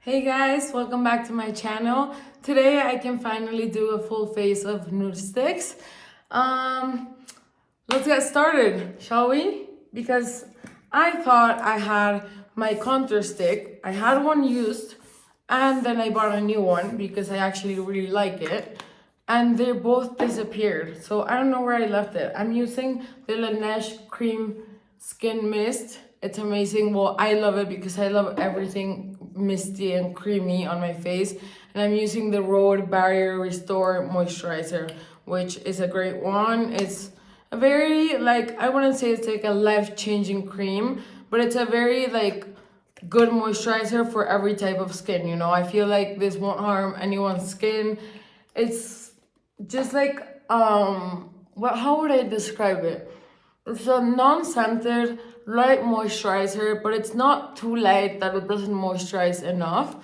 Hey guys, welcome back to my channel. Today I can finally do a full face of Nudestix. Let's get started, shall we? Because I thought I had my contour stick. I had one used and then I bought a new one because I actually really like it. And they both disappeared. So I don't know where I left it. I'm using the Lanesh Cream Skin Mist. It's amazing. Well, I love it because I love everything misty and creamy on my face. And I'm using the Road Barrier Restore Moisturizer, which is a great one. It's a very, I wouldn't say it's like a life-changing cream, but it's a very, good moisturizer for every type of skin, you know? I feel like this won't harm anyone's skin. It's just how would I describe it? It's a non-scented light moisturizer, but it's not too light that it doesn't moisturize enough.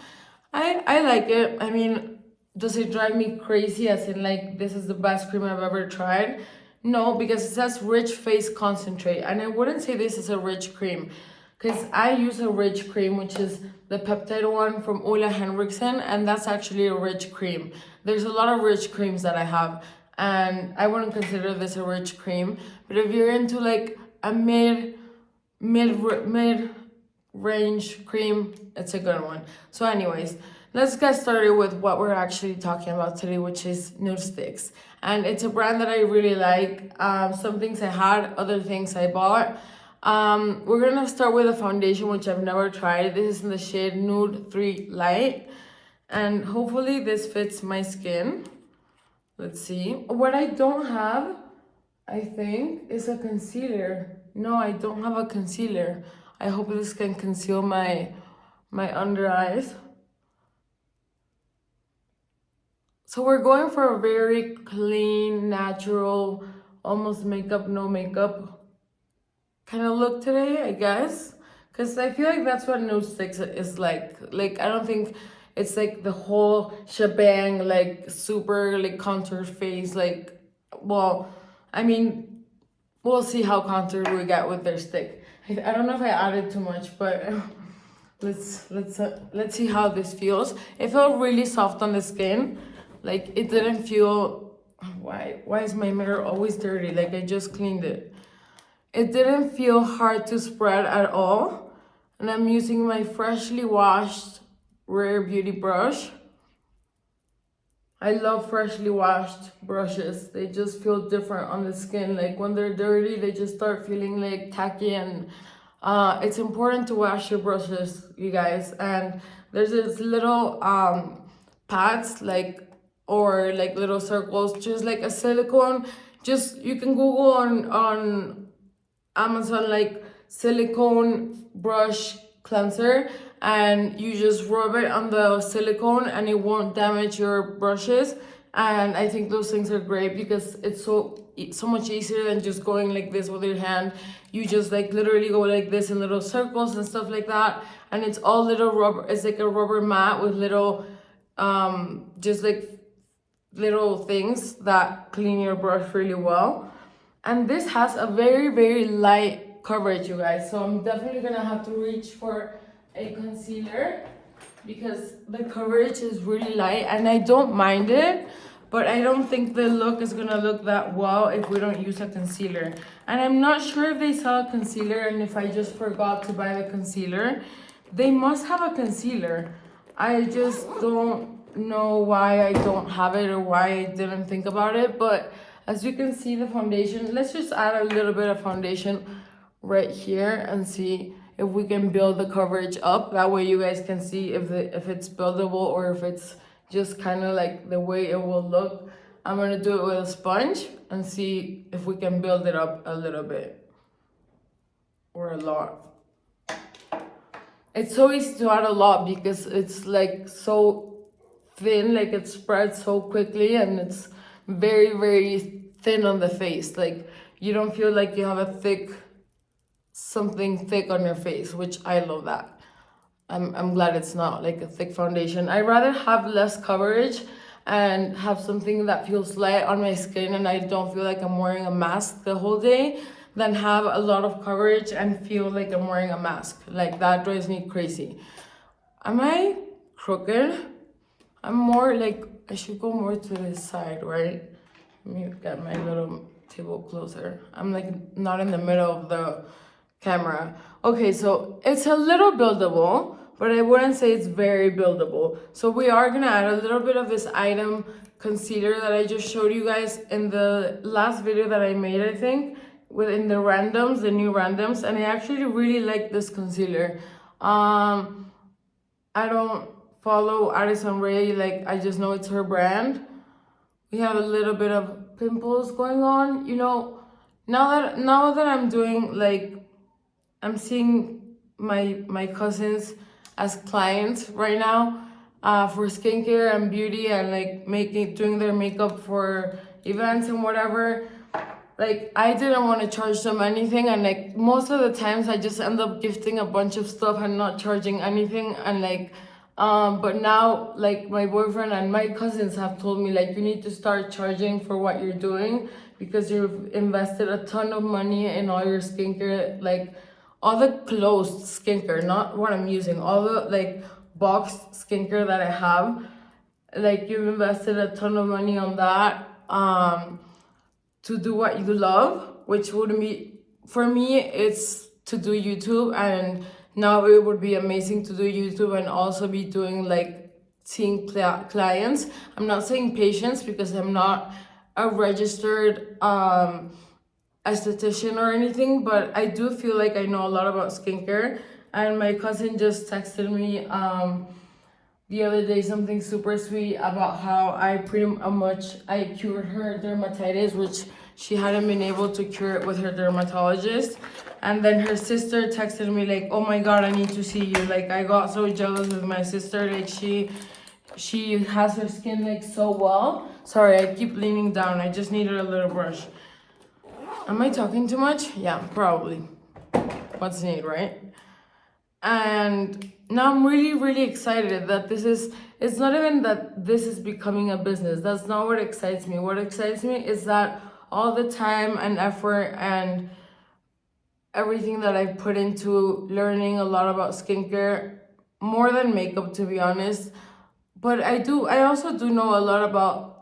I like it. I mean, does it drive me crazy as in this is the best cream I've ever tried? No, because it says rich face concentrate, and I wouldn't say this is a rich cream because I use a rich cream, which is the peptide one from Ole Henriksen, and that's actually a rich cream. There's a lot of rich creams that I have, and I wouldn't consider this a rich cream. But if you're into a mid range cream, it's a good one. So anyways, let's get started with what we're actually talking about today, which is Nudestix. And it's a brand that I really like. Some things I had, other things I bought. We're gonna start with a foundation, which I've never tried. This is in the shade Nude 3 Light. And hopefully this fits my skin. Let's see. What I don't have, I think, is a concealer. No, I don't have a concealer. I hope this can conceal my under eyes. So we're going for a very clean, natural, almost makeup, no makeup kind of look today, I guess. Because I feel like that's what Nudestix is like. I don't think it's the whole shebang, super, contour face. Well, I mean, we'll see how contoured we get with their stick. I don't know if I added too much, but let's see how this feels. It felt really soft on the skin. It didn't feel. Why is my mirror always dirty? I just cleaned it. It didn't feel hard to spread at all. And I'm using my freshly washed Rare Beauty brush. I love freshly washed brushes. They just feel different on the skin. When they're dirty, they just start feeling tacky, and it's important to wash your brushes, you guys. And there's this little pads or little circles, just a silicone. Just you can Google on Amazon silicone brush cleanser, and you just rub it on the silicone and it won't damage your brushes. And I think those things are great because it's so much easier than just going like this with your hand. You just literally go like this in little circles and stuff like that, and it's all little rubber. It's like a rubber mat with little just little things that clean your brush really well. And this has a very, very light coverage, you guys. So I'm definitely gonna have to reach for a concealer because the coverage is really light, and I don't mind it, but I don't think the look is gonna look that well if we don't use a concealer. And I'm not sure if they sell a concealer, and if I just forgot to buy the concealer. They must have a concealer. I just don't know why I don't have it or why I didn't think about it. But as you can see, the foundation, let's just add a little bit of foundation right here and see if we can build the coverage up. That way you guys can see if it's buildable or if it's just kind of the way it will look. I'm gonna do it with a sponge and see if we can build it up a little bit or a lot. It's so easy to add a lot because it's so thin, it spreads so quickly, and it's very, very thin on the face. You don't feel like you have a something thick on your face, which I love that. I'm glad it's not a thick foundation. I'd rather have less coverage and have something that feels light on my skin and I don't feel like I'm wearing a mask the whole day than have a lot of coverage and feel like I'm wearing a mask. That drives me crazy. Am I crooked. I'm more like, I should go more to this side, right? Let me get my little table closer. I'm like not in the middle of the camera. Okay, so it's a little buildable, but I wouldn't say it's very buildable. So we are gonna add a little bit of this item concealer that I just showed you guys in the last video that I made, I think, within the randoms, the new randoms, and I actually really like this concealer. I don't follow Addison Rae, like I just know it's her brand. We have a little bit of pimples going on, you know. Now that I'm doing, like, I'm seeing my cousins as clients right now, for skincare and beauty, and like doing their makeup for events and whatever. Like, I didn't want to charge them anything, and like most of the times I just end up gifting a bunch of stuff and not charging anything. And like, but now, like, my boyfriend and my cousins have told me, like, you need to start charging for what you're doing, because you've invested a ton of money in all your skincare, like all the closed skincare, not what I'm using, all the like boxed skincare that I have. Like, you've invested a ton of money on that, to do what you love, which would be, for me, it's to do YouTube. And now it would be amazing to do YouTube and also be doing, like, seeing clients. I'm not saying patients, because I'm not a registered esthetician or anything, but I do feel like I know a lot about skincare. And my cousin just texted me the other day something super sweet about how I cured her dermatitis, which she hadn't been able to cure it with her dermatologist. And then her sister texted me like, oh my god, I need to see you. Like, I got so jealous with my sister. Like, she has her skin like so well. Sorry, I keep leaning down. I just needed a little brush. Am I talking too much? Yeah, probably. What's needed, right? And now I'm really, really excited that it's not even that this is becoming a business. That's not what excites me. What excites me is that all the time and effort and everything that I put into learning a lot about skincare, more than makeup, to be honest. But I also do know a lot about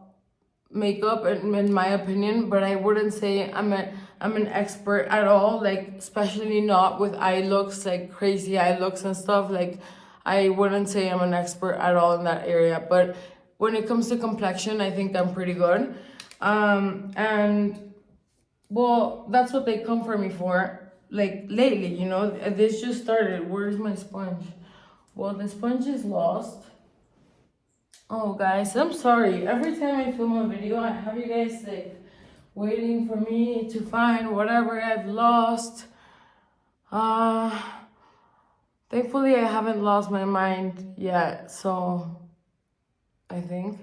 makeup, in my opinion, but I wouldn't say I'm an expert at all, like, especially not with eye looks, like crazy eye looks and stuff. Like, I wouldn't say I'm an expert at all in that area. But when it comes to complexion, I think I'm pretty good. And well, that's what they come for me for, like, lately, you know. This just started. Where's my sponge? Well, the sponge is lost. Oh, guys, I'm sorry. Every time I film a video, I have you guys, like, waiting for me to find whatever I've lost. Thankfully, I haven't lost my mind yet, so I think.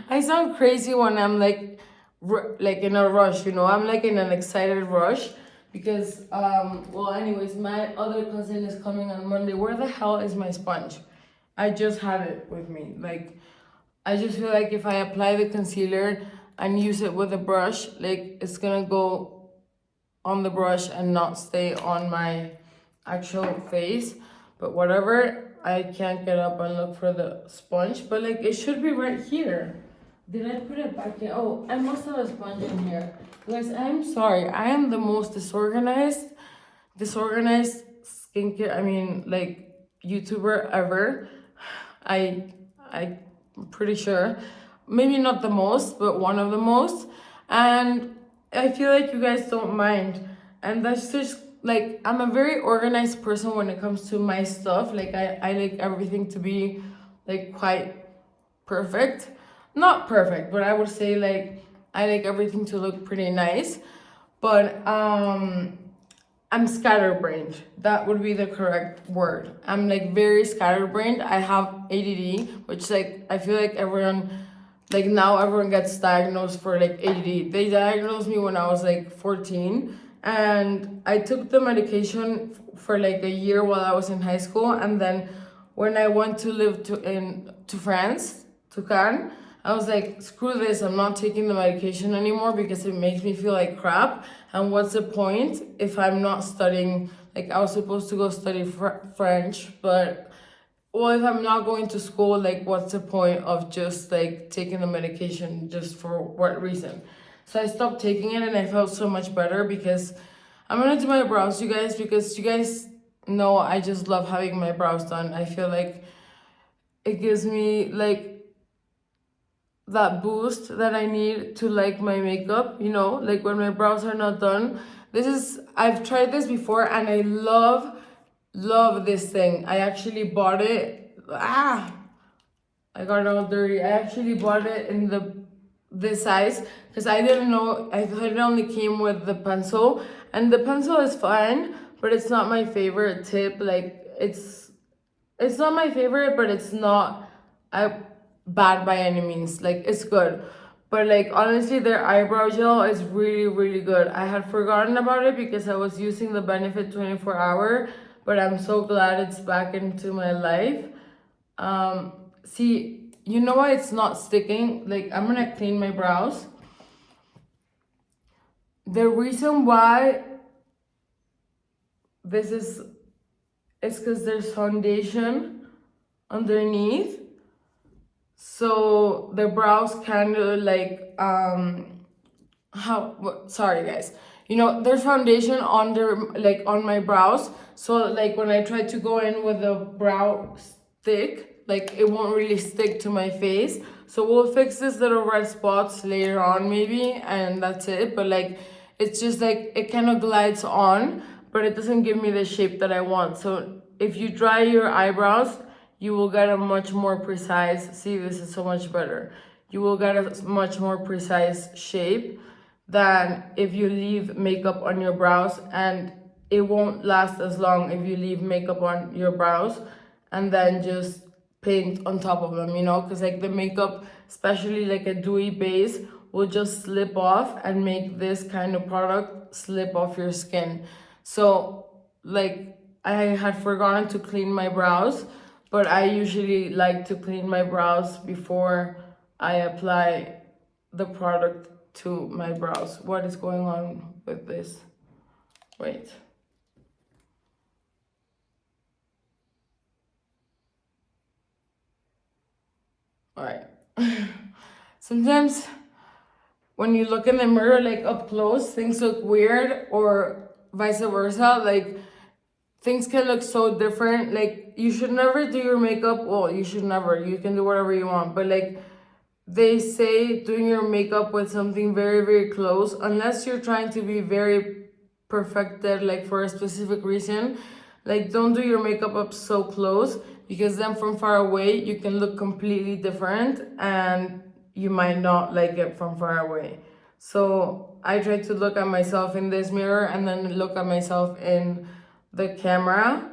I sound crazy when I'm like in a rush, you know. I'm like in an excited rush because, well, anyways, my other cousin is coming on Monday. Where the hell is my sponge? I just had it with me. Like, I just feel like if I apply the concealer and use it with a brush, like, it's gonna go on the brush and not stay on my actual face. But whatever, I can't get up and look for the sponge. But like, it should be right here. Did I put it back in? Oh, I must have a sponge in here. Guys, I'm sorry. I am the most disorganized skincare, I mean, like, YouTuber ever. I'm pretty sure. Maybe not the most, but one of the most. And I feel like you guys don't mind. And that's just, like, I'm a very organized person when it comes to my stuff. Like, I like everything to be, like, quite perfect. Not perfect, but I would say, like, I like everything to look pretty nice. But I'm scatterbrained. That would be the correct word. I'm like very scatterbrained. I have ADD, which, like, I feel like everyone, like, now everyone gets diagnosed for like ADD. They diagnosed me when I was like 14, and I took the medication for like a year while I was in high school. And then when I went to live to France, to Cannes, I was like, screw this, I'm not taking the medication anymore because it makes me feel like crap. And what's the point if I'm not studying? Like, I was supposed to go study French, but well, if I'm not going to school, like, what's the point of just like taking the medication? Just for what reason? So I stopped taking it, and I felt so much better because I'm gonna do my brows, you guys, because you guys know I just love having my brows done. I feel like it gives me like that boost that I need to like my makeup, you know, like when my brows are not done. I've tried this before, and I love this thing. I actually bought it. I got it all dirty. I actually bought it in this size because I didn't know. I thought it only came with the pencil, and the pencil is fine, but it's not my favorite tip. Like it's not my favorite, but it's not bad by any means. Like it's good. But like honestly, their eyebrow gel is really good. I had forgotten about it because I was using the Benefit 24-hour, but I'm so glad it's back into my life. See, you know why it's not sticking? Like I'm gonna clean my brows. The reason why this is because there's foundation underneath. So the brows kind of like sorry guys, you know, there's foundation under like on my brows, so like when I try to go in with the brow stick, like it won't really stick to my face. So we'll fix this little red spots later on maybe, and that's it. But like it's just like it kind of glides on, but it doesn't give me the shape that I want. So if you dry your eyebrows, you will get a much more precise, see, this is so much better. You will get a much more precise shape than if you leave makeup on your brows, and it won't last as long if you leave makeup on your brows and then just paint on top of them, you know, because like the makeup, especially like a dewy base, will just slip off and make this kind of product slip off your skin. So like I had forgotten to clean my brows, but I usually like to clean my brows before I apply the product to my brows. What is going on with this? Wait. All right. Sometimes when you look in the mirror, like up close, things look weird, or vice versa. Like things can look so different. Like you should never do your makeup. Well, you should never. You can do whatever you want. But like they say, doing your makeup with something very close, unless you're trying to be very perfected, like for a specific reason, like don't do your makeup up so close, because then from far away you can look completely different and you might not like it from far away. So I try to look at myself in this mirror and then look at myself in the camera,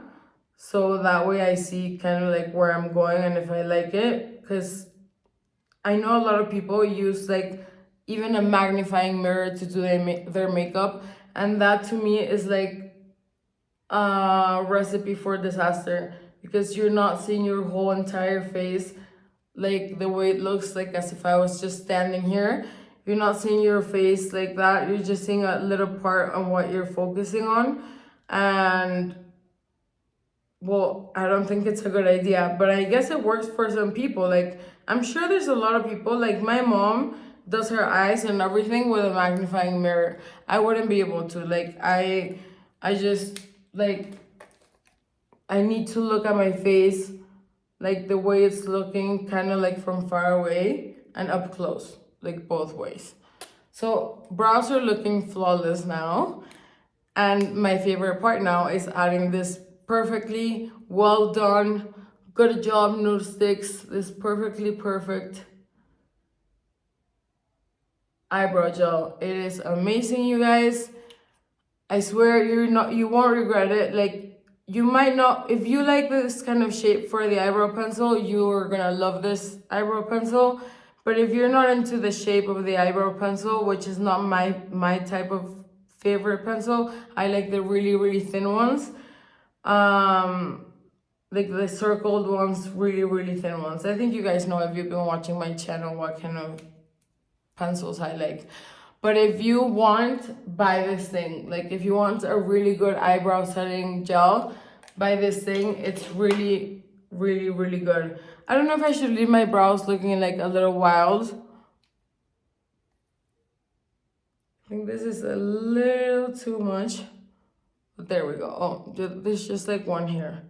so that way I see kind of like where I'm going and if I like it. Because I know a lot of people use like even a magnifying mirror to do their makeup, and that to me is like a recipe for disaster, because you're not seeing your whole entire face like the way it looks, like as if I was just standing here. You're not seeing your face like that. You're just seeing a little part on what you're focusing on. And well, I don't think it's a good idea, but I guess it works for some people. Like I'm sure there's a lot of people, like my mom does her eyes and everything with a magnifying mirror. I wouldn't be able to. Like I just like, I need to look at my face like the way it's looking, kind of like from far away and up close, like both ways. So brows are looking flawless now. And my favorite part now is adding this perfectly well done, good job Nudestix, this perfectly perfect eyebrow gel. It is amazing, you guys. I swear you won't regret it. Like you might not, if you like this kind of shape for the eyebrow pencil, you're gonna love this eyebrow pencil. But if you're not into the shape of the eyebrow pencil, which is not my type of favorite pencil, I like the really thin ones. Like the circled ones, really thin ones. I think you guys know, if you've been watching my channel, what kind of pencils I like. But if you want, buy this thing. Like if you want a really good eyebrow setting gel, buy this thing. It's really really, really good. I don't know if I should leave my brows looking like a little wild. I think this is a little too much. But there we go. Oh, there's just like one here.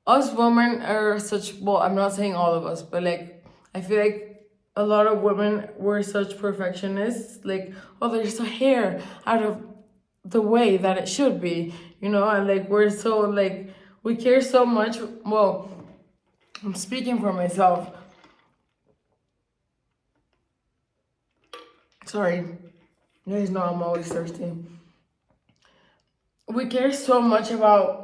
Us women are such, well, I'm not saying all of us, but like, I feel like a lot of women were such perfectionists. Like, oh, there's a hair out of the way that it should be, you know, and like, we're so like, we care so much. Well, I'm speaking for myself. Sorry, you guys know I'm always thirsty. We care so much about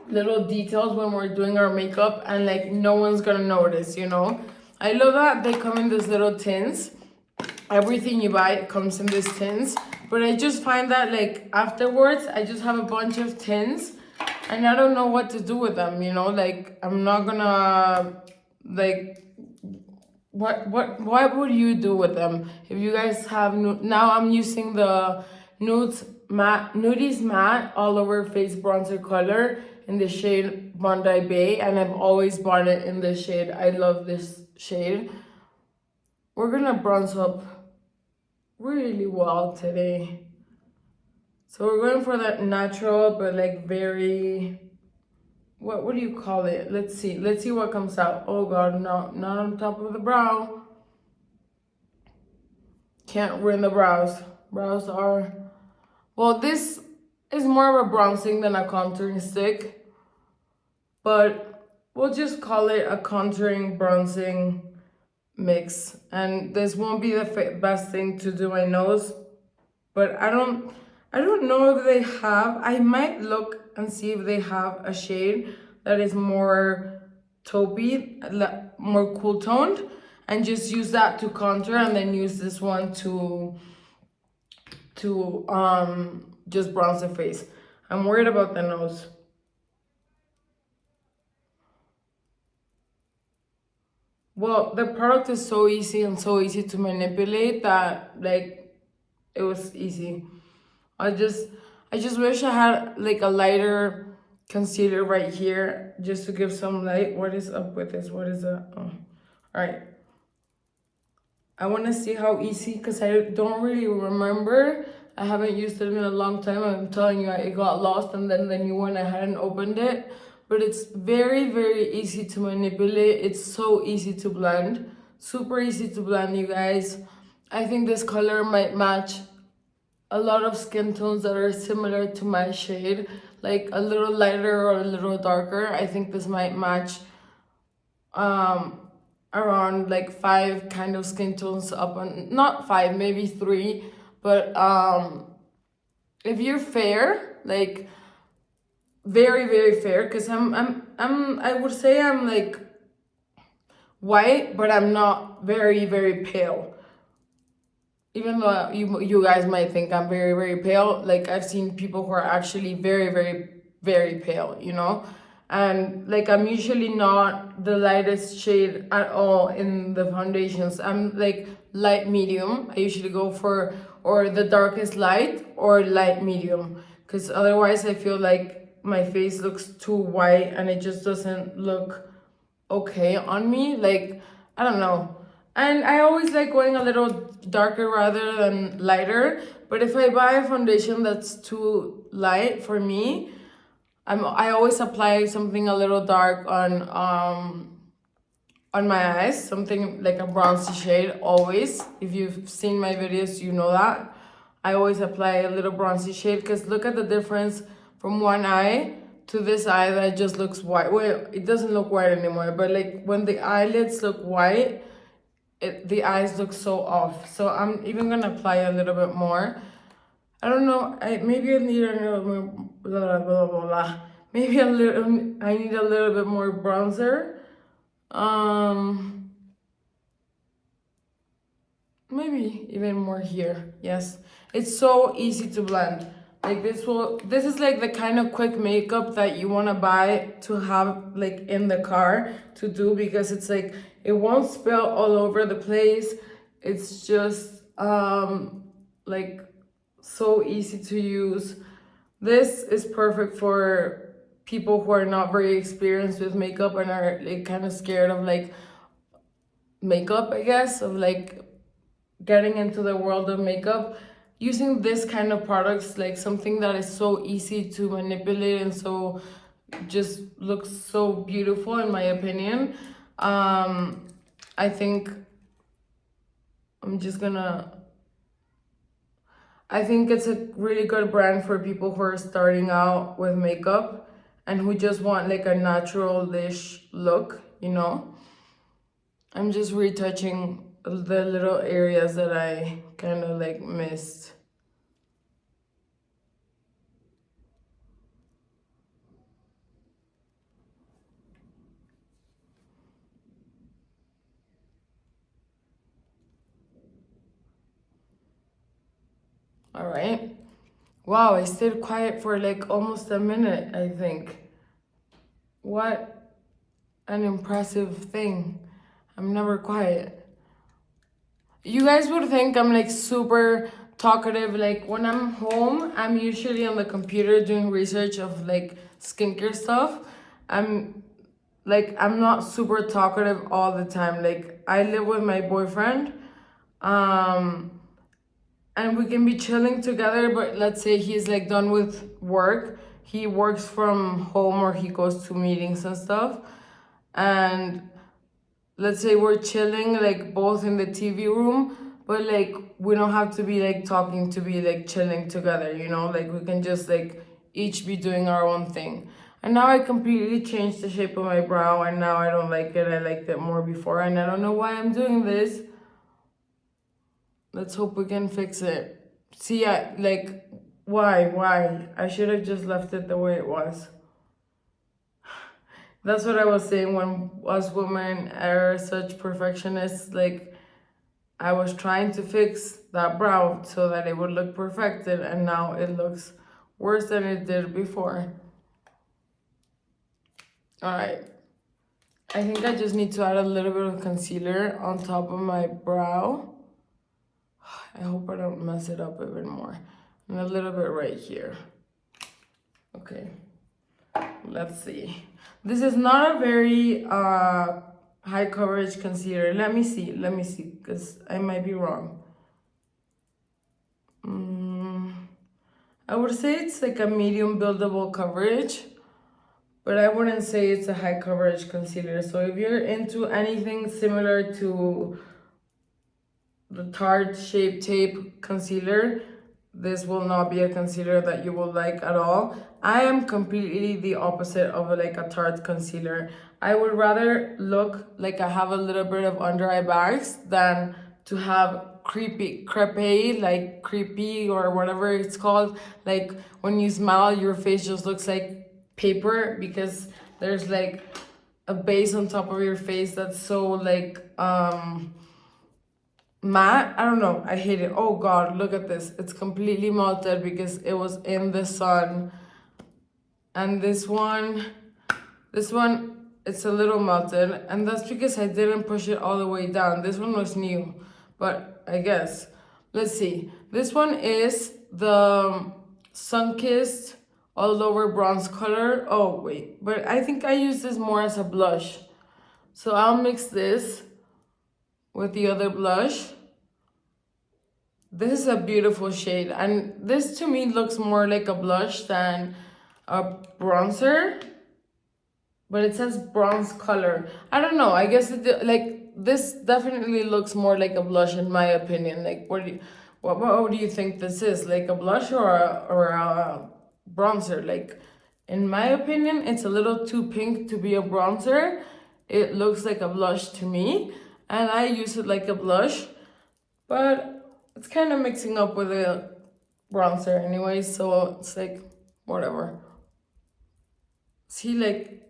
little details when we're doing our makeup, and like no one's gonna notice, you know. I love that they come in these little tins. Everything you buy comes in these tins, but I just find that like afterwards I just have a bunch of tins and I don't know what to do with them, you know. Like I'm not gonna like what would you do with them if you guys have now I'm using the Nudies matte all over face bronzer color in the shade Bondi Bay, and I've always bought it in this shade. I love this shade. We're gonna bronze up really well today. So we're going for that natural but like very, what do you call it? Let's see what comes out. Oh god, no, not on top of the brow. Can't ruin the brows. Brows are, well, this is more of a bronzing than a contouring stick, but we'll just call it a contouring bronzing mix. And this won't be the best thing to do my nose, but I don't know if they have, I might look and see if they have a shade that is more taupey, more cool toned, and just use that to contour, and then use this one to just bronze the face. I'm worried about the nose. Well, the product is so easy and so easy to manipulate that like it was easy. I just wish I had like a lighter concealer right here just to give some light. What is up with this? What is that? Oh. All right. I want to see how easy, because I don't really remember. I haven't used it in a long time. I'm telling you, it got lost, and then the new one, I hadn't opened it. But it's very, very easy to manipulate. It's so easy to blend. Super easy to blend, you guys. I think this color might match a lot of skin tones that are similar to my shade. Like a little lighter or a little darker. I think this might match around like 5 kind of skin tones up on, not 5, maybe 3, but if you're fair, like very, very fair, because I would say I'm like white, but I'm not very, very pale. Even though you guys might think I'm very, very pale, like I've seen people who are actually very, very, very pale, you know. And like I'm usually not the lightest shade at all in the foundations. I'm like light medium. I usually go for or the darkest light or light medium, because otherwise I feel like my face looks too white and it just doesn't look okay on me. Like I don't know. And I always like going a little darker rather than lighter. But if I buy a foundation that's too light for me, I always apply something a little dark on my eyes, something like a bronzy shade, always. If you've seen my videos, you know that. I always apply a little bronzy shade, because look at the difference from one eye to this eye that just looks white. Well, it doesn't look white anymore, but like when the eyelids look white, the eyes look so off. So I'm even gonna apply a little bit more. I don't know. Maybe I need a little more. Blah, blah, blah, blah. Maybe a little. I need a little bit more bronzer. Maybe even more here. Yes, it's so easy to blend. Like this is like the kind of quick makeup that you want to buy to have like in the car to do, because it's like it won't spill all over the place. It's just like so easy to use. This is perfect for people who are not very experienced with makeup and are like kind of scared of like makeup, I guess, of like getting into the world of makeup, using this kind of products, like something that is so easy to manipulate and so just looks so beautiful in my opinion. I think I'm just gonna I think it's a really good brand for people who are starting out with makeup and who just want like a natural-ish look, you know? I'm just retouching the little areas that I kind of like missed. All right. Wow, I stayed quiet for like almost a minute, I think. What an impressive thing. I'm never quiet. You guys would think I'm like super talkative. Like when I'm home, I'm usually on the computer doing research of like skincare stuff. I'm I'm not super talkative all the time. Like I live with my boyfriend. Um and we can be chilling together, but let's say he's like done with work. He works from home or he goes to meetings and stuff. And let's say we're chilling like both in the TV room, but like we don't have to be like talking to be like chilling together, you know? Like we can just like each be doing our own thing. And now I completely changed the shape of my brow and now I don't like it. I liked it more before and I don't know why I'm doing this. Let's hope we can fix it. See, why? I should have just left it the way it was. That's what I was saying when us women are such perfectionists. Like, I was trying to fix that brow so that it would look perfected, and now it looks worse than it did before. Alright. I think I just need to add a little bit of concealer on top of my brow. I hope I don't mess it up even more. And a little bit right here. Okay. Let's see. This is not a very high coverage concealer. Let me see, because I might be wrong. I would say it's like a medium buildable coverage, but I wouldn't say it's a high coverage concealer. So if you're into anything similar to the Tarte Shape Tape concealer, this will not be a concealer that you will like at all. I am completely the opposite of like a Tarte concealer. I would rather look like I have a little bit of under eye bags than to have crepe, like creepy or whatever it's called. Like when you smile, your face just looks like paper because there's like a base on top of your face that's so like matte. I don't know, I hate it. Oh god, look at this, it's completely melted because it was in the sun. And this one it's a little melted, and that's because I didn't push it all the way down. This one was new, but I guess let's see. This one is the sun-kissed all over bronze color. Oh wait, but I think I use this more as a blush, so I'll mix this with the other blush. This is a beautiful shade, and this to me looks more like a blush than a bronzer, but it says bronze color. I don't know, I guess like this definitely looks more like a blush in my opinion. Like what do you think this is? Like a blush or a bronzer? Like in my opinion, it's a little too pink to be a bronzer. It looks like a blush to me, and I use it like a blush, but it's kind of mixing up with a bronzer anyway, so it's like whatever. See, like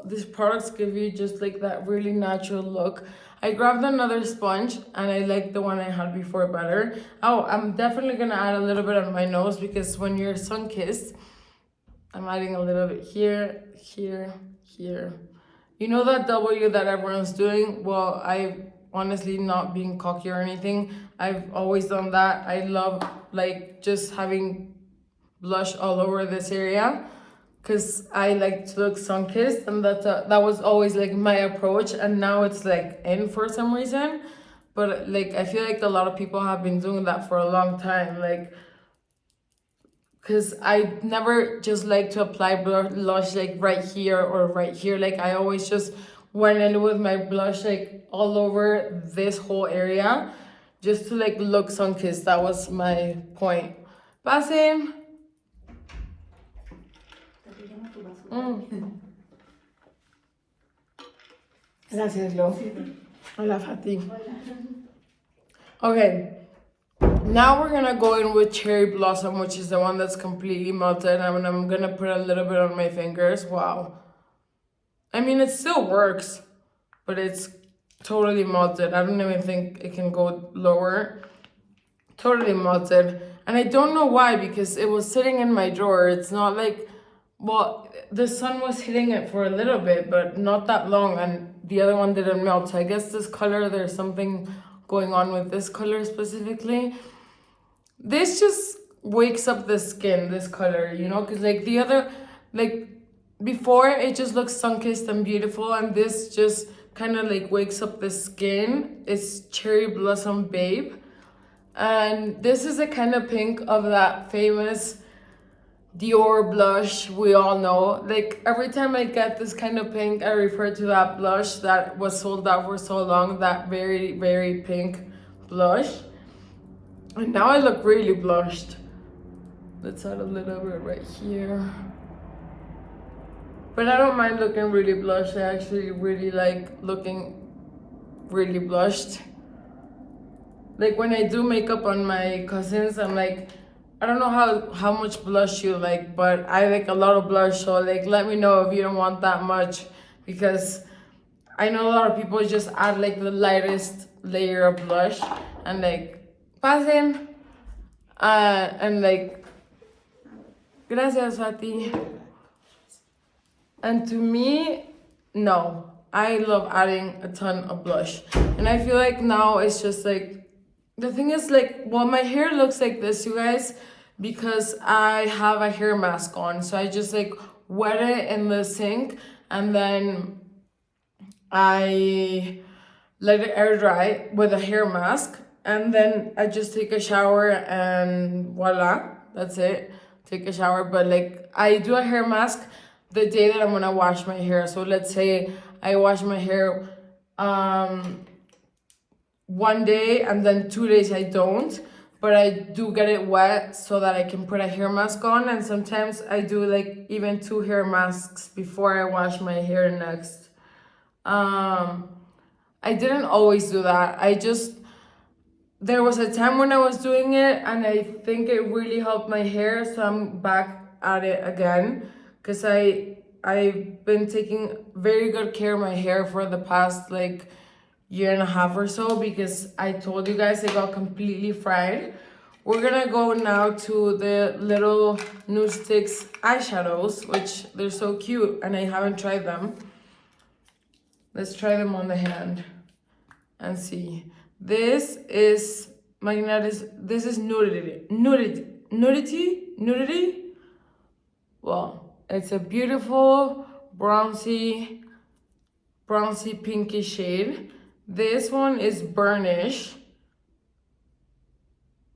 these products give you just like that really natural look. I grabbed another sponge and I like the one I had before better. Oh, I'm definitely gonna add a little bit on my nose because when you're sun-kissed, I'm adding a little bit here, here, here. You know that W that everyone's doing? Well, I've honestly not being cocky or anything. I've always done that. I love like just having blush all over this area, because I like to look sun-kissed, and that was always like my approach, and now it's like in for some reason. But like I feel like a lot of people have been doing that for a long time, like because I never just like to apply blush like right here or right here. Like I always just went in with my blush like all over this whole area just to like look sun-kissed. That was my point. Pasen. Gracias, Lo. Hola, Fati. Okay. Now we're gonna go in with Cherry Blossom, which is the one that's completely melted, and I'm gonna put a little bit on my fingers. Wow. I mean, it still works, but it's totally melted. I don't even think it can go lower. Totally melted. And I don't know why, because it was sitting in my drawer. It's not like, well, the sun was hitting it for a little bit, but not that long, and the other one didn't melt. So I guess this color, there's something going on with this color specifically. This just wakes up the skin, this color, you know, because like the other, like before it just looks sun-kissed and beautiful, and this just kind of like wakes up the skin. It's Cherry Blossom Babe, and this is a kind of pink of that famous Dior blush we all know. Like every time I get this kind of pink, I refer to that blush that was sold out for so long, that very, very pink blush. And now I look really blushed. Let's add a little bit right here. But I don't mind looking really blushed. I actually really like looking really blushed. Like when I do makeup on my cousins, I'm like, I don't know how much blush you like, but I like a lot of blush. So like, let me know if you don't want that much, because I know a lot of people just add like the lightest layer of blush and like, pasen. And like, gracias, Fati. And to me, no, I love adding a ton of blush. And I feel like now it's just like, the thing is like, well, my hair looks like this, you guys, because I have a hair mask on. So I just like wet it in the sink, and then I let it air dry with a hair mask, and then I just take a shower and voila, that's it. Take a shower. But like I do a hair mask the day that I'm gonna wash my hair. So let's say I wash my hair one day and then 2 days I don't, but I do get it wet so that I can put a hair mask on. And sometimes I do like even 2 hair masks before I wash my hair next. I didn't always do that. There was a time when I was doing it, and I think it really helped my hair, so I'm back at it again, because I've been taking very good care of my hair for the past like year and a half or so, because I told you guys it got completely fried. We're gonna go now to the little Nudestix eyeshadows, which they're so cute and I haven't tried them. Let's try them on the hand and see. This is this is nudity. Well, it's a beautiful bronzy pinky shade. This one is burnish.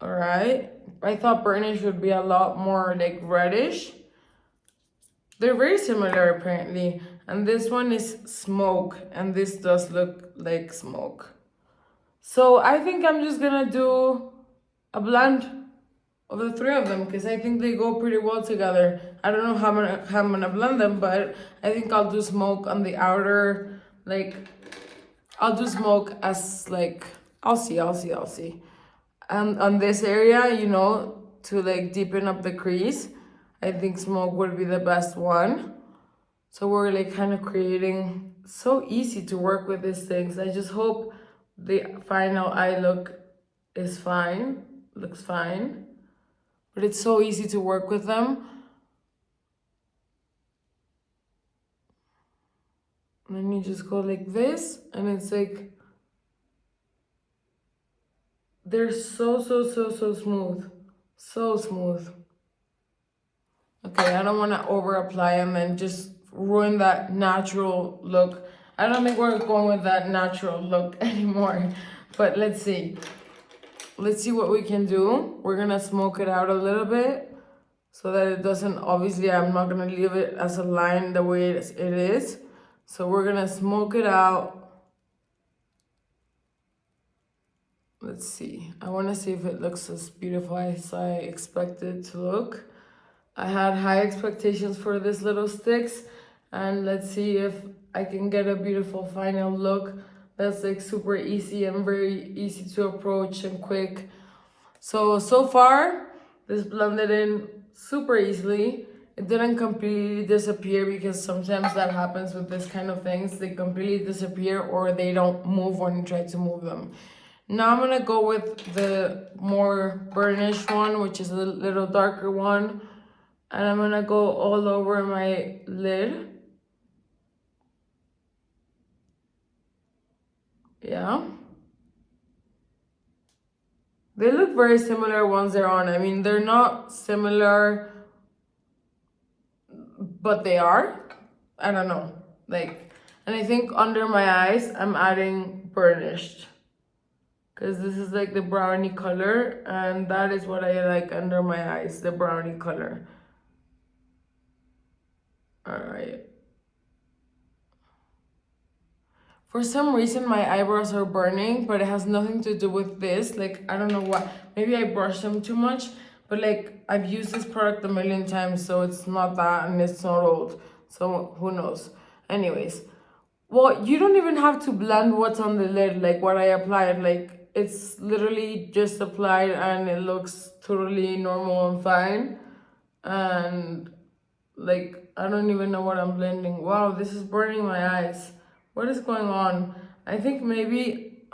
All right, I thought burnish would be a lot more like reddish. They're very similar apparently. And this one is smoke, and this does look like smoke. So I think I'm just gonna do a blend of the 3 of them, because I think they go pretty well together. I don't know how I'm gonna blend them, but I think I'll do smoke on the outer, like, I'll do smoke as like, I'll see. And on this area, you know, to like deepen up the crease, I think smoke would be the best one. So we're like kind of creating, so easy to work with these things. I just hope the final eye look is fine, looks fine. But it's so easy to work with them. And then you just go like this, and it's like, they're so smooth. So smooth. Okay, I don't want to over apply and then just ruin that natural look. I don't think we're going with that natural look anymore. But let's see. Let's see what we can do. We're gonna smoke it out a little bit so that it doesn't, obviously I'm not gonna leave it as a line the way it is. So we're gonna smoke it out. Let's see. I wanna see if it looks as beautiful as I expected it to look. I had high expectations for this little sticks, and let's see if I can get a beautiful final look that's like super easy and very easy to approach and quick. So far, this blended in super easily. It didn't completely disappear because sometimes that happens with this kind of things. They completely disappear or they don't move when you try to move them. Now I'm gonna go with the more burnished one, which is a little darker one. And I'm gonna go all over my lid. Yeah. They look very similar once they're on. I mean, they're not similar, but they are. I don't know. Like, and I think under my eyes, I'm adding burnished. Because this is like the brownie color, and that is what I like under my eyes, the brownie color. Alright. For some reason, my eyebrows are burning, but it has nothing to do with this. Like, I don't know what. Maybe I brushed them too much, but like, I've used this product a million times, so it's not that, and it's not old. So, who knows? Anyways. Well, you don't even have to blend what's on the lid, like what I applied. Like, it's literally just applied, and it looks totally normal and fine. And, like, I don't even know what I'm blending. Wow, this is burning my eyes. What is going on? I think maybe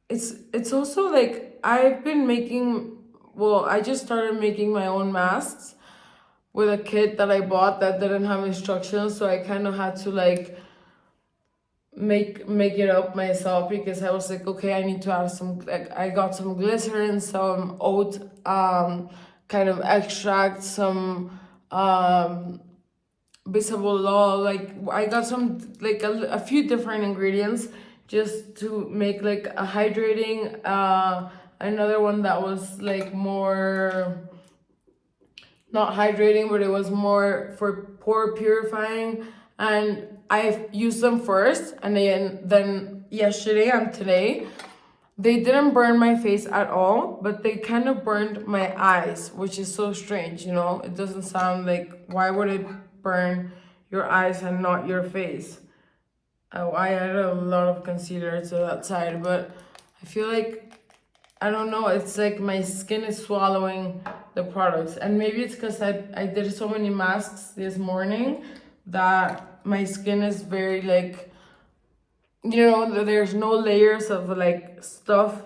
it's also like I've been making, well, I just started making my own masks with a kit that I bought that didn't have instructions, so I kind of had to like make it up myself because I was like, okay, I need to add some, like, I got some glycerin, some oat kind of extract, some bisabolol, like I got some, like a few different ingredients just to make like a hydrating, another one that was like more not hydrating, but it was more for pore purifying, and I used them first, and then yesterday and today they didn't burn my face at all, but they kind of burned my eyes, which is so strange, you know? It doesn't sound like, why would it burn your eyes and not your face? Oh, I added a lot of concealer to that side, but I feel like, I don't know, it's like my skin is swallowing the products. And maybe it's because I did so many masks this morning that my skin is very like, you know, there's no layers of like stuff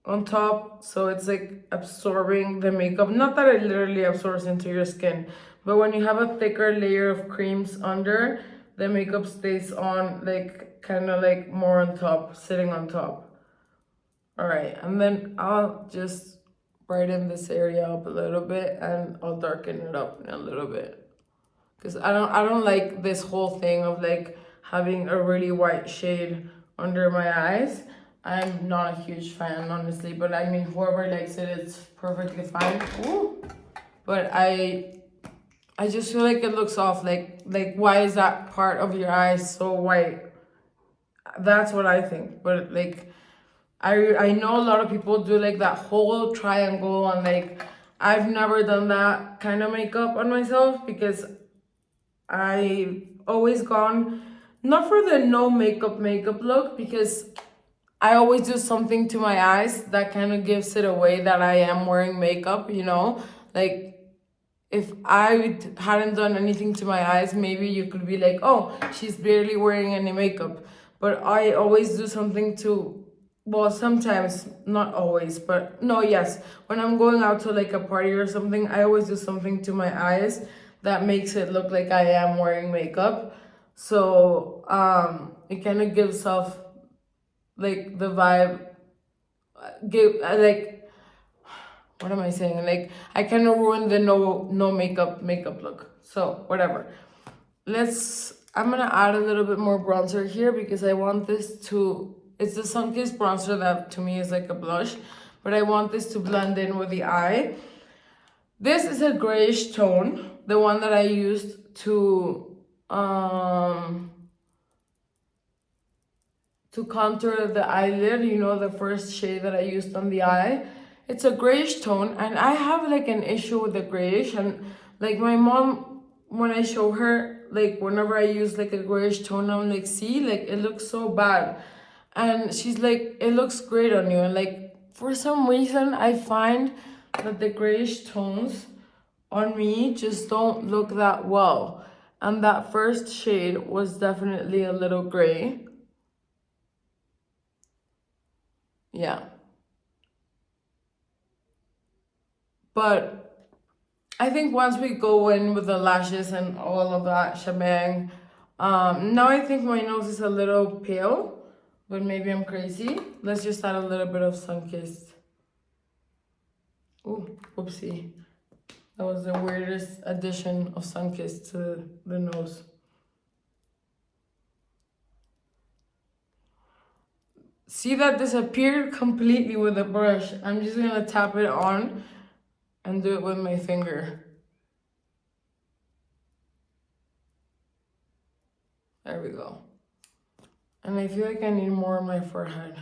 on top, so it's like absorbing the makeup. Not that it literally absorbs into your skin, but when you have a thicker layer of creams under, the makeup stays on, like kind of like more on top, sitting on top. All right, and then I'll just brighten this area up a little bit, and I'll darken it up a little bit, because I don't like this whole thing of like having a really white shade under my eyes. I'm not a huge fan, honestly, but I mean, whoever likes it, it's perfectly fine. Ooh. But I just feel like it looks off. Like why is that part of your eyes so white? That's what I think. But like, I know a lot of people do like that whole triangle, and like I've never done that kind of makeup on myself because I always gone not for the no makeup look, because I always do something to my eyes that kind of gives it away that I am wearing makeup, you know? Like if I hadn't done anything to my eyes, maybe you could be like, oh, she's barely wearing any makeup. But I always do something to, well, sometimes, not always, but no, yes. When I'm going out to like a party or something, I always do something to my eyes that makes it look like I am wearing makeup. So it kind of gives off like the vibe, give like, what am I saying? Like, I kind of ruined the no makeup look. So whatever. I'm gonna add a little bit more bronzer here because I want this to, it's the Sunkissed bronzer that to me is like a blush, but I want this to blend in with the eye. This is a grayish tone, the one that I used to contour the eyelid, you know, the first shade that I used on the eye. It's a grayish tone, and I have like an issue with the grayish, and like my mom, when I show her, like whenever I use like a grayish tone, I'm like, see, like it looks so bad. And she's like, it looks great on you. And like, for some reason, I find that the grayish tones on me just don't look that well. And that first shade was definitely a little gray. Yeah. But I think once we go in with the lashes and all of that shebang, now I think my nose is a little pale, but maybe I'm crazy. Let's just add a little bit of Sunkissed. Ooh, whoopsie. That was the weirdest addition of Sunkissed to the nose. See, that disappeared completely with the brush. I'm just gonna tap it on and do it with my finger. There we go. And I feel like I need more on my forehead.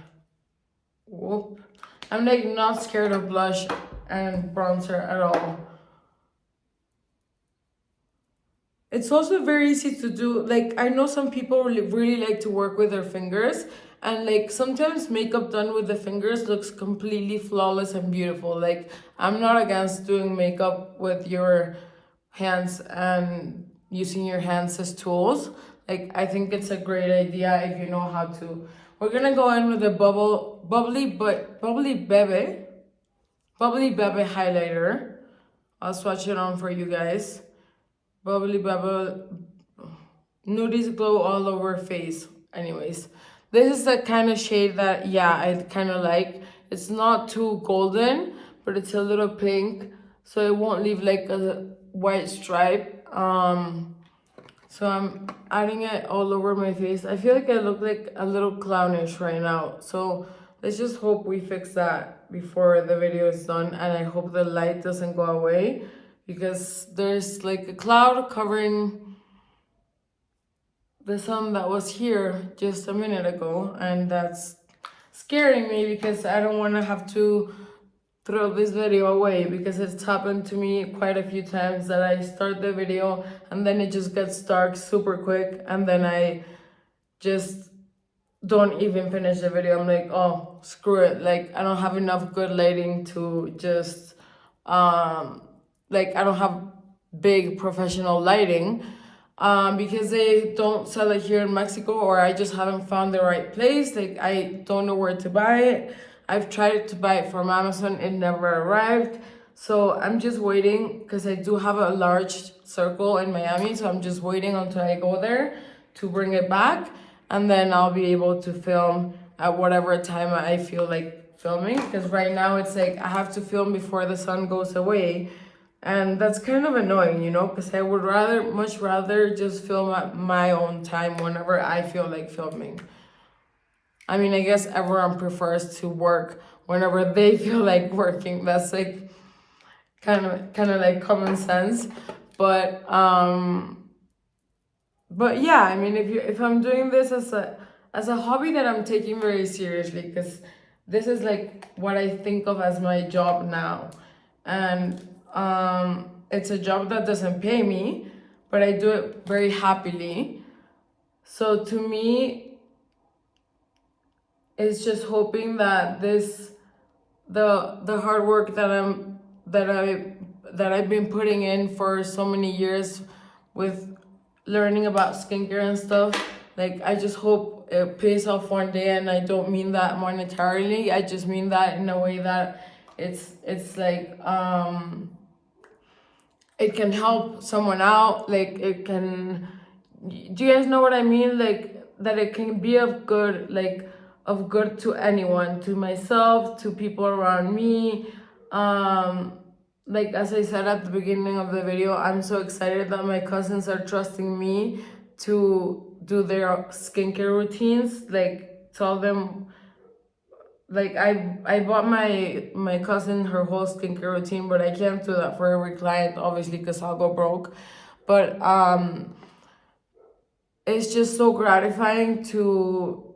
Whoop. I'm like not scared of blush and bronzer at all. It's also very easy to do. Like, I know some people really like to work with their fingers, and like sometimes makeup done with the fingers looks completely flawless and beautiful. Like, I'm not against doing makeup with your hands and using your hands as tools. Like, I think it's a great idea if you know how to. We're gonna go in with a bubbly bebe highlighter. I'll swatch it on for you guys. Bubbly Bubble Nudies Glow All Over Face. Anyways, this is the kind of shade that, yeah, I kind of like. It's not too golden, but it's a little pink, so it won't leave like a white stripe. So I'm adding it all over my face. I feel like I look like a little clownish right now, so let's just hope we fix that before the video is done, and I hope the light doesn't go away, because there's like a cloud covering the sun that was here just a minute ago, and that's scaring me because I don't want to have to throw this video away, because it's happened to me quite a few times that I start the video and then it just gets dark super quick, and then I just don't even finish the video. I'm like, oh, screw it, like I don't have enough good lighting to just like I don't have big professional lighting, because they don't sell it here in Mexico, or I just haven't found the right place. Like, I don't know where to buy it. I've tried to buy it from Amazon, it never arrived. So I'm just waiting, because I do have a large circle in Miami, so I'm just waiting until I go there to bring it back, and then I'll be able to film at whatever time I feel like filming, because right now it's like I have to film before the sun goes away, and that's kind of annoying, you know, because I would much rather just film at my own time whenever I feel like filming. I mean, I guess everyone prefers to work whenever they feel like working. That's like kind of like common sense. But yeah, I mean, if I'm doing this as a hobby that I'm taking very seriously, because this is like what I think of as my job now, and it's a job that doesn't pay me, but I do it very happily. So to me, it's just hoping that the hard work that I've been putting in for so many years with learning about skincare and stuff, like I just hope it pays off one day. And I don't mean that monetarily, I just mean that in a way that it's like it can help someone out. Like, it can, do you guys know what I mean? Like, that it can be of good, like of good to anyone, to myself, to people around me. Like as I said at the beginning of the video, I'm so excited that my cousins are trusting me to do their skincare routines. Like tell them, like I bought my cousin her whole skincare routine, but I can't do that for every client, obviously, because I'll go broke. But it's just so gratifying to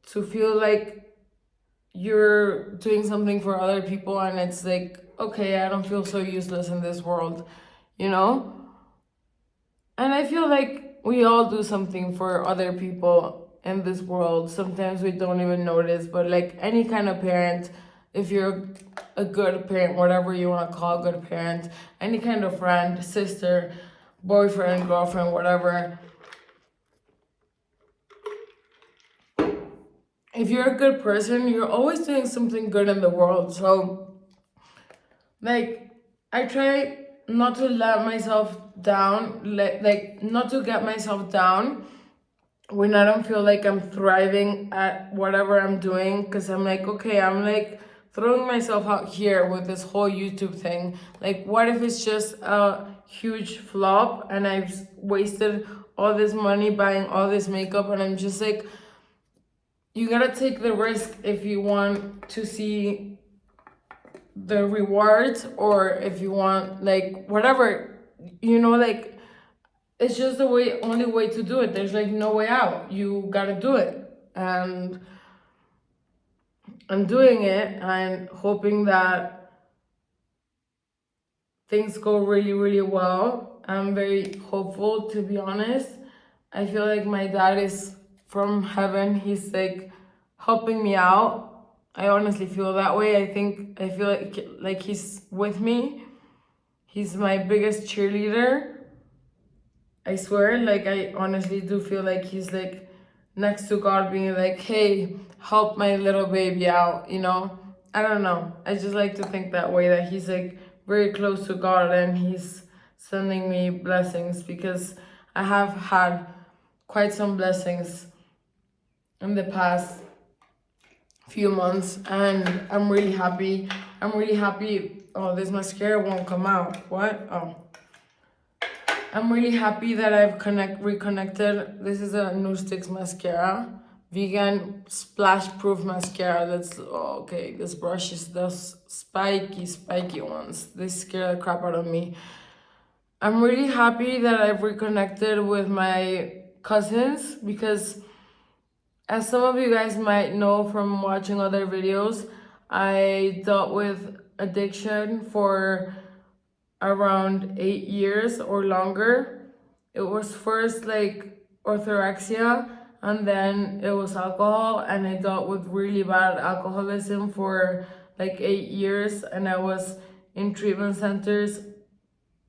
feel like you're doing something for other people, and it's like, okay, I don't feel so useless in this world, you know? And I feel like we all do something for other people in this world. Sometimes we don't even notice, but like any kind of parent, if you're a good parent, whatever you want to call a good parent, any kind of friend, sister, boyfriend, girlfriend, whatever, if you're a good person, you're always doing something good in the world. So, like, I try not to let myself down, like not to get myself down when I don't feel like I'm thriving at whatever I'm doing, because I'm like, okay, I'm like throwing myself out here with this whole YouTube thing. Like, what if it's just a huge flop and I've wasted all this money buying all this makeup, and I'm just like, you gotta take the risk if you want to see the rewards, or if you want like whatever, like it's just the only way to do it. There's like no way out. You gotta do it. And I'm doing it and hoping that things go really, really well. I'm very hopeful, to be honest. I feel like my dad is from heaven. He's like helping me out. I honestly feel that way. I feel like he's with me. He's my biggest cheerleader. I swear, like I honestly do feel like he's like next to God, being like, hey, help my little baby out, I don't know. I just like to think that way, that he's like very close to God and he's sending me blessings, because I have had quite some blessings in the past few months, and I'm really happy. Oh, this mascara won't come out. What? Oh. I'm really happy that I've reconnected. This is a Nudestix mascara, vegan splash proof mascara. Okay. This brush is the spiky ones. They scare the crap out of me. I'm really happy that I've reconnected with my cousins, because as some of you guys might know from watching other videos, I dealt with addiction for around 8 years or longer. It was first like orthorexia, and then it was alcohol, and I dealt with really bad alcoholism for like 8 years, and I was in treatment centers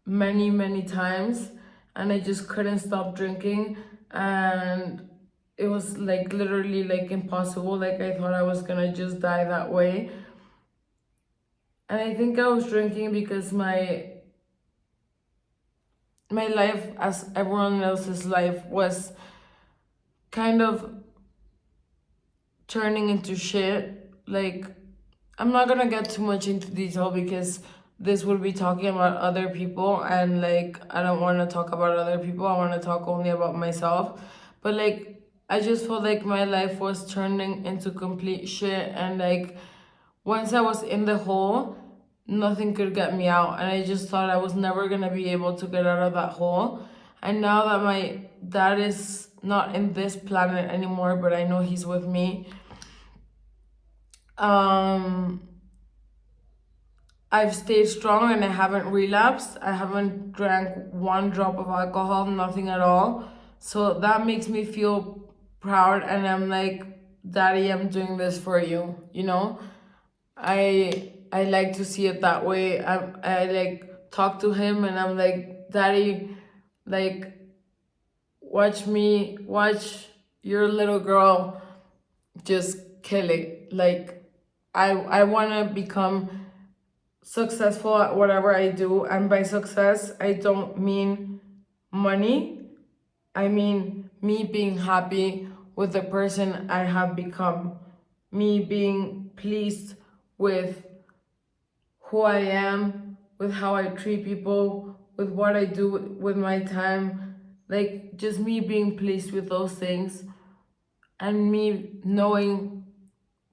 many times, and I just couldn't stop drinking, and it was like literally like impossible. Like I thought I was gonna just die that way. And I think I was drinking because my life, as everyone else's life, was kind of turning into shit. Like, I'm not gonna get too much into detail, because this will be talking about other people, and like I don't want to talk about other people. I want to talk only about myself. But like I just felt like my life was turning into complete shit, and like once I was in the hole, nothing could get me out, and I just thought I was never gonna be able to get out of that hole. And now that my dad is not in this planet anymore, but I know he's with me, I've stayed strong and I haven't relapsed. I haven't drank one drop of alcohol, nothing at all. So that makes me feel proud, and I'm like, Daddy, I'm doing this for you, I like to see it that way. I like talk to him, and I'm like, Daddy, like watch your little girl just kill it. Like I want to become successful at whatever I do, and by success I don't mean money. I mean me being happy with the person I have become, me being pleased with who I am, with how I treat people, with what I do with my time. Like, just me being pleased with those things, and me knowing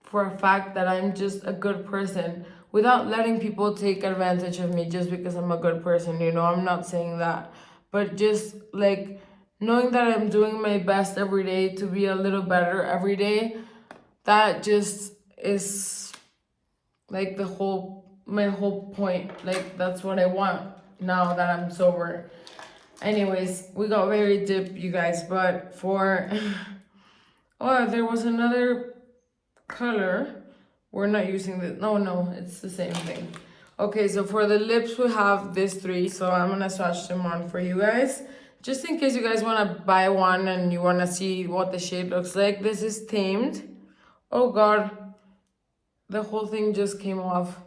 for a fact that I'm just a good person without letting people take advantage of me just because I'm a good person, you know? I'm not saying that. But just like knowing that I'm doing my best every day to be a little better every day, that just is like my whole point. Like, that's what I want now that I'm sober. Anyways, we got very deep, you guys, but for oh, there was another color. We're not using the no, it's the same thing. Okay, so for the lips we have these three, so I'm gonna swatch them on for you guys, just in case you guys want to buy one and you want to see what the shade looks like. This is Tamed. Oh god, the whole thing just came off.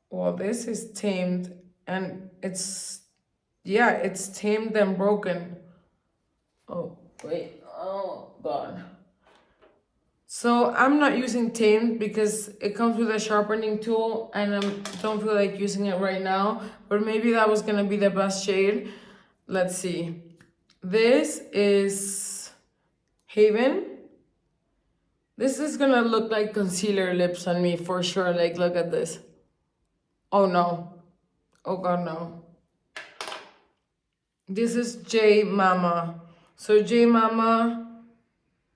Well, this is Tamed, and it's Tamed and Broken. Oh wait, oh god. So I'm not using Tamed because it comes with a sharpening tool, and I don't feel like using it right now, but maybe that was gonna be the best shade. Let's see. This is Haven. This is gonna look like concealer lips on me for sure. Like, look at this. Oh no. Oh god, no. This is J Mama. So J Mama,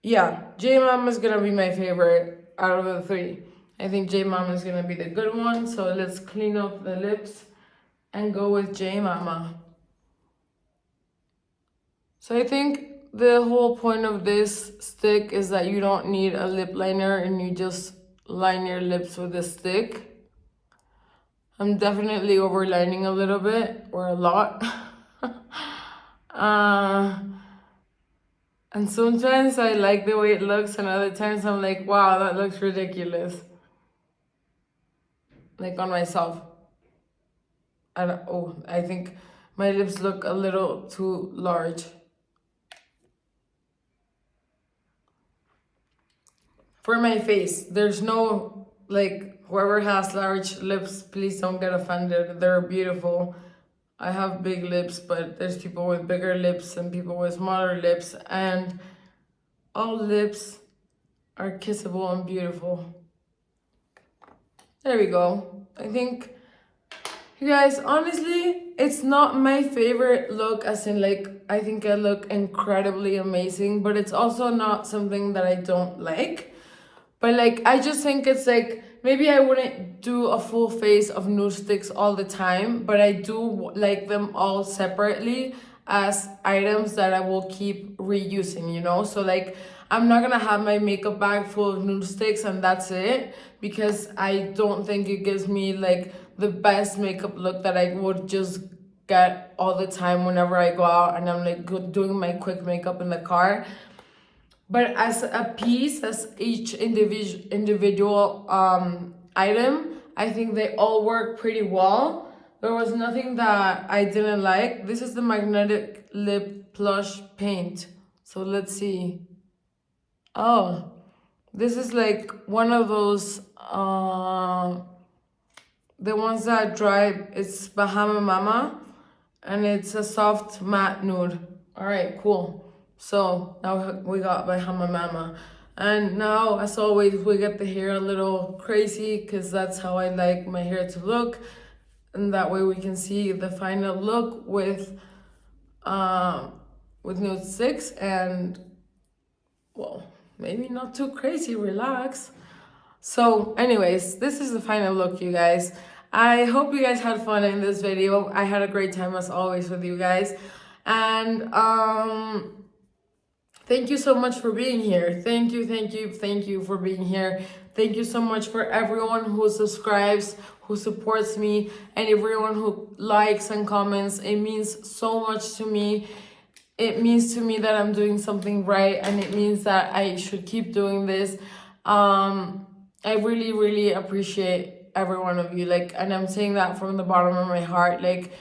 yeah, J Mama is gonna be my favorite out of the three. I think J Mama is gonna be the good one. So let's clean up the lips and go with J Mama. So I think the whole point of this stick is that you don't need a lip liner and you just line your lips with a stick. I'm definitely overlining a little bit, or a lot. And sometimes I like the way it looks, and other times I'm like, wow, that looks ridiculous. Like, on myself. I think my lips look a little too large. For my face, there's no, like, whoever has large lips, please don't get offended. They're beautiful. I have big lips, but there's people with bigger lips and people with smaller lips, and all lips are kissable and beautiful. There we go. I think, you guys, honestly, it's not my favorite look, as in, like, I think I look incredibly amazing, but it's also not something that I don't like. But like, I just think it's like, maybe I wouldn't do a full face of Nudestix all the time, but I do like them all separately as items that I will keep reusing, you know? So like, I'm not gonna have my makeup bag full of Nudestix and that's it, because I don't think it gives me like the best makeup look that I would just get all the time whenever I go out and I'm like doing my quick makeup in the car. But as a piece, as each individual item, I think they all work pretty well. There was nothing that I didn't like. This is the magnetic lip plush paint. So let's see. Oh, this is like one of those, the ones that dry. It's Bahama Mama, and it's a soft matte nude. All right, cool. So now we got Bahama Mama. And now, as always, we get the hair a little crazy because that's how I like my hair to look. And that way we can see the final look with Nudestix, and, well, maybe not too crazy, relax. So anyways, this is the final look, you guys. I hope you guys had fun in this video. I had a great time as always with you guys. And thank you so much for being here. Thank you for being here. Thank you so much for everyone who subscribes, who supports me, and everyone who likes and comments. It means so much to me. It means to me that I'm doing something right, and it means that I should keep doing this. I really, really appreciate every one of you. Like, and I'm saying that from the bottom of my heart. Like,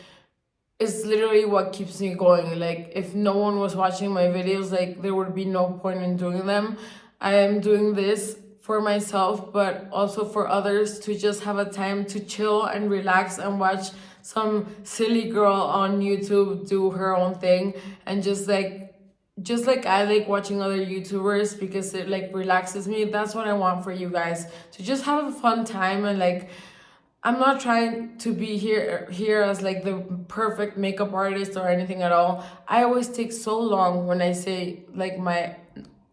it's literally what keeps me going. Like, if no one was watching my videos, like, there would be no point in doing them. I am doing this for myself, but also for others to just have a time to chill and relax and watch some silly girl on YouTube do her own thing, and just like I like watching other YouTubers because it like relaxes me. That's what I want for you guys, to just have a fun time. And like, I'm not trying to be here as like the perfect makeup artist or anything at all. I always take so long when I say like my,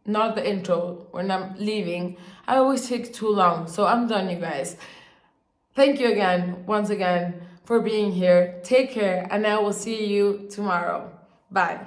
not the intro, when I'm leaving. I always take too long. So I'm done, you guys. Thank you again, once again, for being here. Take care, and I will see you tomorrow. Bye.